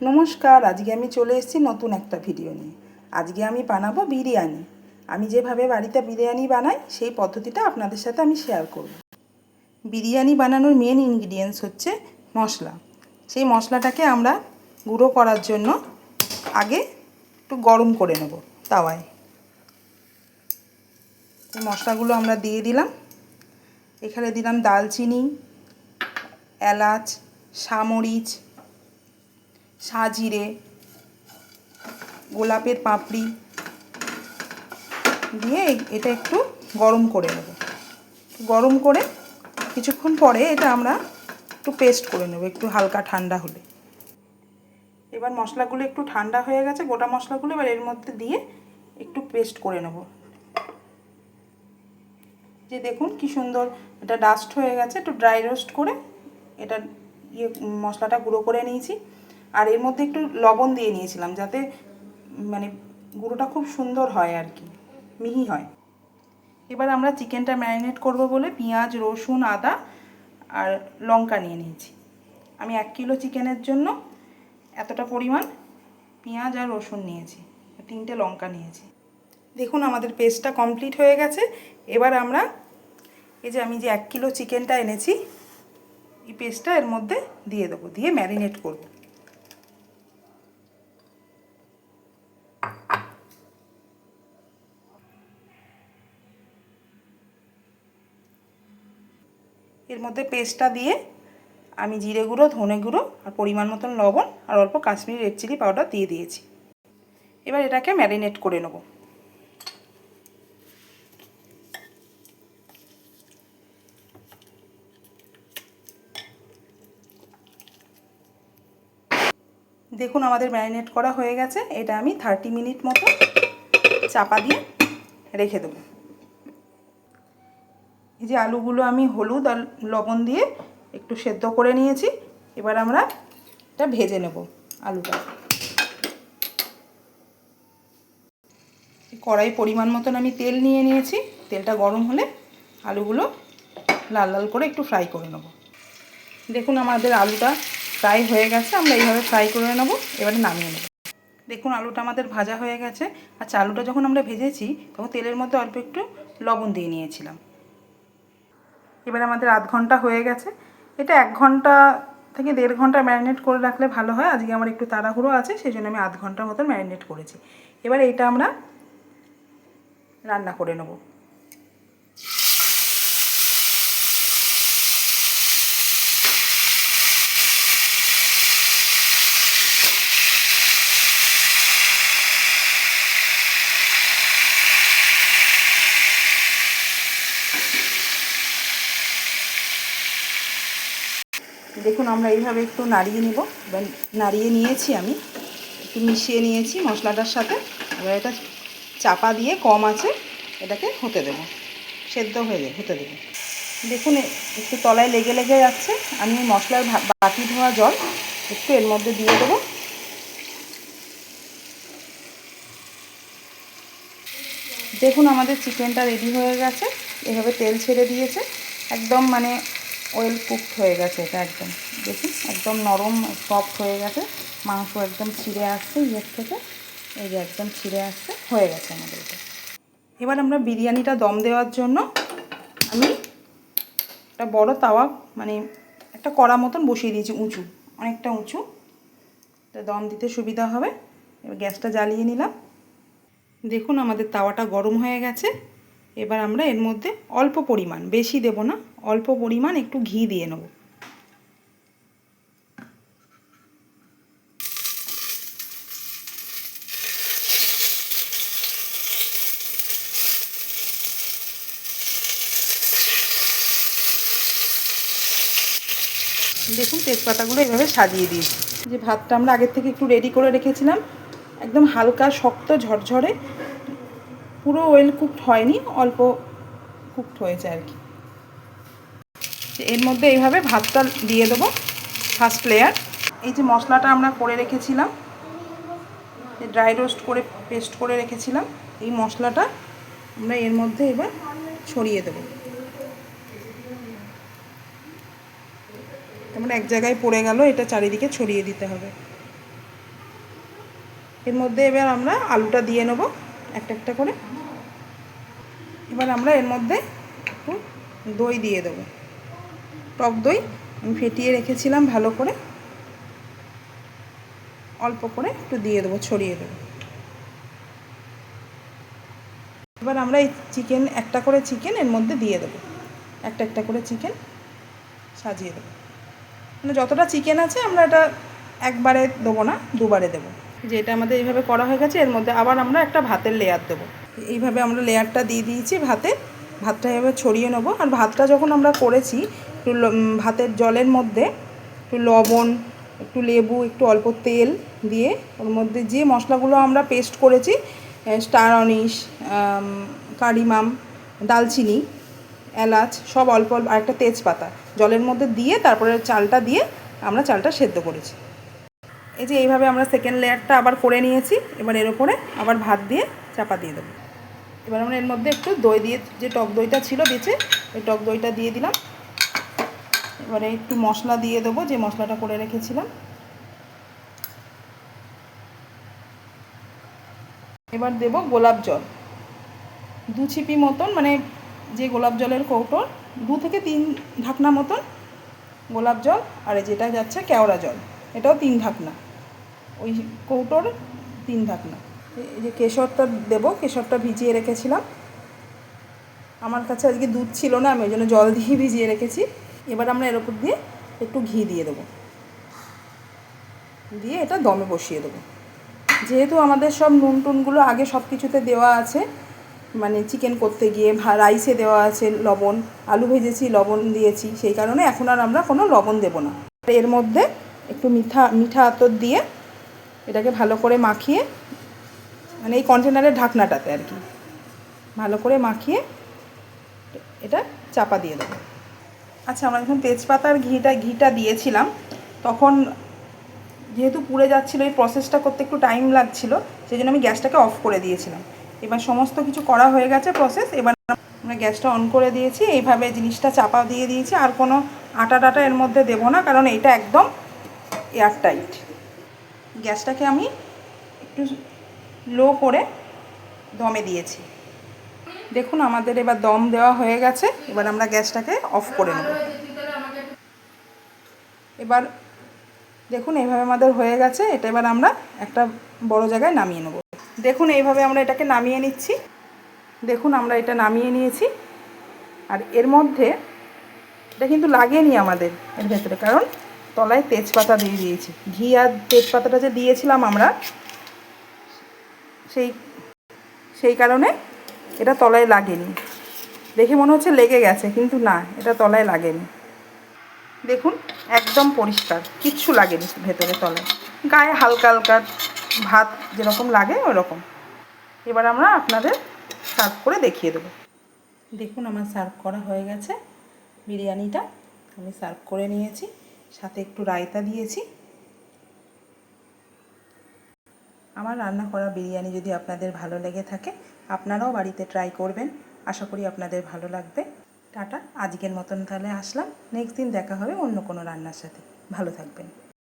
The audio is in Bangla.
নমস্কার, আজকে আমি চলে এসেছি নতুন একটা ভিডিও নিয়ে। আজকে আমি বানাবো বিরিয়ানি। আমি যেভাবে বাড়িতে বিরিয়ানি বানাই সেই পদ্ধতিটা আপনাদের সাথে আমি শেয়ার করব। বিরিয়ানি বানানোর মেন ইনগ্রিডিয়েন্টস হচ্ছে মশলা। সেই মশলাটাকে আমরা গুঁড়ো করার জন্য আগে একটু গরম করে নেব তাওয়ায়। এই মশলাগুলো আমরা দিয়ে দিলাম। এখানে দিলাম দালচিনি, এলাচ, সামরিচ, সাজিরে, গোলাপের পাপড়ি দিয়ে এটা একটু গরম করে নেব। গরম করে কিছুক্ষণ পরে এটা আমরা একটু পেস্ট করে নেব, একটু হালকা ঠান্ডা হলে। এবার মশলাগুলো একটু ঠান্ডা হয়ে গেছে, গোটা মশলাগুলো এবার এর মধ্যে দিয়ে একটু পেস্ট করে নেব। যে দেখুন কি সুন্দর এটা ডাস্ট হয়ে গেছে। একটু ড্রাই রোস্ট করে এটা মশলাটা গুঁড়ো করে নিয়েছি। আর এর মধ্যে একটু লবণ দিয়ে নিয়েছিলাম যাতে মানে গুঁড়োটা খুব সুন্দর হয় আর কি, মিহি হয়। এবার আমরা চিকেনটা ম্যারিনেট করব বলে পেঁয়াজ, রসুন, আদা আর লঙ্কা নিয়ে নিয়েছি। আমি 1 কিলো চিকেনের জন্য এতটা পরিমাণ পেঁয়াজ আর রসুন নিয়েছি, 3টে লঙ্কা নিয়েছি। দেখুন আমাদের পেস্টটা কমপ্লিট হয়ে গেছে। এবার আমরা এই যে আমি যে 1 কিলো চিকেনটা এনেছি এই পেস্টটা এর মধ্যে দিয়ে দেবো, দিয়ে ম্যারিনেট করব। এর মধ্যে পেস্টটা দিয়ে আমি জিরে গুঁড়ো, ধনে গুঁড়ো আর পরিমাণ মতন লবণ আর অল্প কাশ্মীরি রেড চিলি পাউডার দিয়ে দিয়েছি। এবার এটাকে ম্যারিনেট করে নেব। দেখুন আমাদের ম্যারিনেট করা হয়ে গেছে। এটা আমি 30 মিনিট মতো চাপা দিয়ে রেখে দেবো। এই যে আলুগুলো আমি হলুদ আর লবণ দিয়ে একটু সেদ্ধ করে নিয়েছি। এবার আমরা এটা ভেজে নেব আলুটা। কড়াই পরিমাণ মতন আমি তেল নিয়ে নিয়েছি। তেলটা গরম হলে আলুগুলো লাল লাল করে একটু ফ্রাই করে নেব। দেখুন আমাদের আলুটা ফ্রাই হয়ে গেছে, আমরা এইভাবে ফ্রাই করে নেব। এবারে নামিয়ে নেব। দেখুন আলুটা আমাদের ভাজা হয়ে গেছে। আচ্ছা, আলুটা যখন আমরা ভেজেছি তখন তেলের মধ্যে অল্প একটু লবণ দিয়ে নিয়েছিলাম। এবার আমাদের আধ ঘন্টা হয়ে গেছে। এটা 1 ঘন্টা থেকে 1.5 ঘন্টা ম্যারিনেট করে রাখলে ভালো হয়। আজকে আমার একটু তাড়াহুড়ো আছে, সেই জন্য আমি আধ ঘন্টার মতো ম্যারিনেট করেছি। এবার এইটা আমরা রান্না করে নেব। দেখুন আমরা এইভাবে একটু নাড়িয়ে নেব। এবার নাড়িয়ে নিয়েছি, আমি একটু মিশিয়ে নিয়েছি মশলাটার সাথে। এবার এটা চাপা দিয়ে কম আঁচে এটাকে হতে দেব, সেদ্ধ হতে দেব। দেখুন একটু তলায় লেগে লেগে যাচ্ছে। আমি মশলার বাটি ধোয়া জল একটু এর মধ্যে দিয়ে দেবো। দেখুন আমাদের চিকেনটা রেডি হয়ে গেছে। এভাবে তেল ছেড়ে দিয়েছে, একদম মানে ওয়েল কুকড হয়ে গেছে এটা। একদম দেখুন একদম নরম সফট হয়ে গেছে। মাংস একদম ছিঁড়ে আসছে ইয়ের থেকে, এই যে একদম ছিঁড়ে আসছে, হয়ে গেছে আমাদের এটা। এবার আমরা বিরিয়ানিটা দম দেওয়ার জন্য আমি একটা বড় তাওয়া, মানে একটা কড়া মতন বসিয়ে দিয়েছি, উঁচু, অনেকটা উঁচু, তো দম দিতে সুবিধা হবে। এবার গ্যাসটা জ্বালিয়ে নিলাম। দেখুন আমাদের তাওয়াটা গরম হয়ে গেছে। এবার আমরা এর মধ্যে অল্প পরিমাণ, বেশি দেব না, অল্প পরিমাণ একটু ঘি দিয়ে নেব। দেখুন তেজপাতাগুলো এভাবে সাজিয়ে দিয়েছি। যে ভাতটা আমরা আগের থেকে একটু রেডি করে রেখেছিলাম, একদম হালকা শক্ত ঝরঝরে, পুরো ওয়েল কুকড হয়নি, অল্প কুকড হয়েছে আর কি। এর মধ্যে এইভাবে ভাতটা দিয়ে দেবো ফার্স্ট লেয়ার। এই যে মশলাটা আমরা করে রেখেছিলাম, ড্রাই রোস্ট করে পেস্ট করে রেখেছিলাম, এই মশলাটা আমরা এর মধ্যে এবার ছড়িয়ে দেবো। তেমন এক জায়গায় পড়ে গেল, এটা চারিদিকে ছড়িয়ে দিতে হবে। এর মধ্যে এবার আমরা আলুটা দিয়ে নেব একটা একটা করে। এবার আমরা এর মধ্যে একটু দই দিয়ে দেবো, টক দই আমি ফেটিয়ে রেখেছিলাম ভালো করে, অল্প করে একটু দিয়ে দেবো, ছড়িয়ে দেবো। এবার আমরা এই চিকেন একটা করে চিকেন এর মধ্যে দিয়ে দেবো, একটা একটা করে চিকেন সাজিয়ে দেবো। মানে যতটা চিকেন আছে আমরা এটা একবারে দেবো না, দুবারে দেবো। যে এটা আমাদের এইভাবে করা হয়ে গেছে, এর মধ্যে আবার আমরা একটা ভাতের লেয়ার দেবো। এইভাবে আমরা লেয়ারটা দিয়ে দিয়েছি ভাতটা এভাবে ছড়িয়ে নেবো। আর ভাতটা যখন আমরা করেছি একটু ভাতের জলের মধ্যে একটু লবণ, একটু লেবু, একটু অল্প তেল দিয়ে ওর মধ্যে যে মশলাগুলো আমরা পেস্ট করেছি, স্টার অনিশ, কারিমাম, দালচিনি, এলাচ সব অল্প অল্প, আর একটা তেজপাতা জলের মধ্যে দিয়ে তারপরে চালটা দিয়ে আমরা চালটা সেদ্ধ করেছি। এই যে এইভাবে আমরা সেকেন্ড লেয়ারটা আবার করে নিয়েছি। এবার এর উপরে আবার ভাত দিয়ে চাপা দিয়ে দেবো। এবার আমরা এর মধ্যে একটু দই দিয়ে, যে টক দইটা ছিল বেঁচে, ওই টক দইটা দিয়ে দিলাম। এবারে একটু মশলা দিয়ে দেবো, যে মশলাটা করে রেখেছিলাম। এবার দেব গোলাপ জল 2 ছিপি মতন, মানে যে গোলাপ জলের কৌটোর 2 থেকে 3 ঢাকনা মতন গোলাপ জল। আর যেটা যাচ্ছে কেওড়া জল, এটাও 3 ঢাকনা, ওই কৌটোর 3 ঢাকনা। এই যে কেশরটা দেবো, কেশরটা ভিজিয়ে রেখেছিলাম। আমার কাছে আজকে দুধ ছিল না, আমি ওই জন্য জল দিয়ে ভিজিয়ে রেখেছি। এবার আমরা এর উপর দিয়ে একটু ঘি দিয়ে দেবো, দিয়ে এটা দমে বসিয়ে দেবো। যেহেতু আমাদের সব নুন টুনগুলো আগে সব কিছুতে দেওয়া আছে, মানে চিকেন করতে গিয়ে রাইসে দেওয়া আছে লবণ, আলু ভেজেছি লবণ দিয়েছি, সেই কারণে এখন আর আমরা কোনো লবণ দেব না। এর মধ্যে একটু মিঠা আতর দিয়ে এটাকে ভালো করে মাখিয়ে, মানে এই কন্টেনারের ঢাকনাটাতে আর কি ভালো করে মাখিয়ে এটা চাপা দিয়ে দেবো। আচ্ছা, আমরা যখন তেজপাতার ঘিটা দিয়েছিলাম তখন যেহেতু পুড়ে যাচ্ছিলো, এই প্রসেসটা করতে একটু টাইম লাগছিলো, সেই জন্য আমি গ্যাসটাকে অফ করে দিয়েছিলাম। এবার সমস্ত কিছু করা হয়ে গেছে প্রসেস, এবার আমরা গ্যাসটা অন করে দিয়েছি। এইভাবে জিনিসটা চাপা দিয়ে দিয়েছি, আর কোনো আটা টাটা এর মধ্যে দেবো না, কারণ এইটা একদম এয়ারটাইট। গ্যাসটাকে আমি একটু লো করে দমে দিয়েছি। দেখুন আমাদের এবার দম দেওয়া হয়ে গেছে। এবার আমরা গ্যাসটাকে অফ করে নেব। এবার দেখুন এইভাবে আমাদের হয়ে গেছে। এটা এবার আমরা একটা বড় জায়গায় নামিয়ে নেব। দেখুন এইভাবে আমরা এটাকে নামিয়ে নিচ্ছি। দেখুন আমরা এটা নামিয়ে নিয়েছি। আর এর মধ্যে এটা কিন্তু লাগেনি আমাদের এর ভেতরে, কারণ তলায় তেজপাতা দিয়ে দিয়েছি। ঘি আর তেজপাতাটা যে দিয়েছিলাম আমরা, সেই কারণে এটা তলায় লাগেনি। দেখে মনে হচ্ছে লেগে গেছে, কিন্তু না, এটা তলায় লাগেনি। দেখুন একদম পরিষ্কার, কিচ্ছু লাগেনি ভেতরে, তলায় গায়ে হালকা হালকা ভাত যেরকম লাগে ওরকম। এবার আমরা আপনাদের সার্ভ করে দেখিয়ে দেবো। দেখুন আমার সার্ভ করা হয়ে গেছে বিরিয়ানিটা। আমি সার্ভ করে নিয়েছি, সাথে একটু রায়তা দিয়েছি। আমার রান্না করা বিরিয়ানি যদি আপনাদের ভালো লেগে থাকে, আপনারাও বাড়িতে ট্রাই করবেন। আশা করি আপনাদের ভালো লাগবে। টাটা, আজকের মতন তাহলে আসলাম। নেক্সট দিন দেখা হবে অন্য কোনো রান্নার সাথে। ভালো থাকবেন।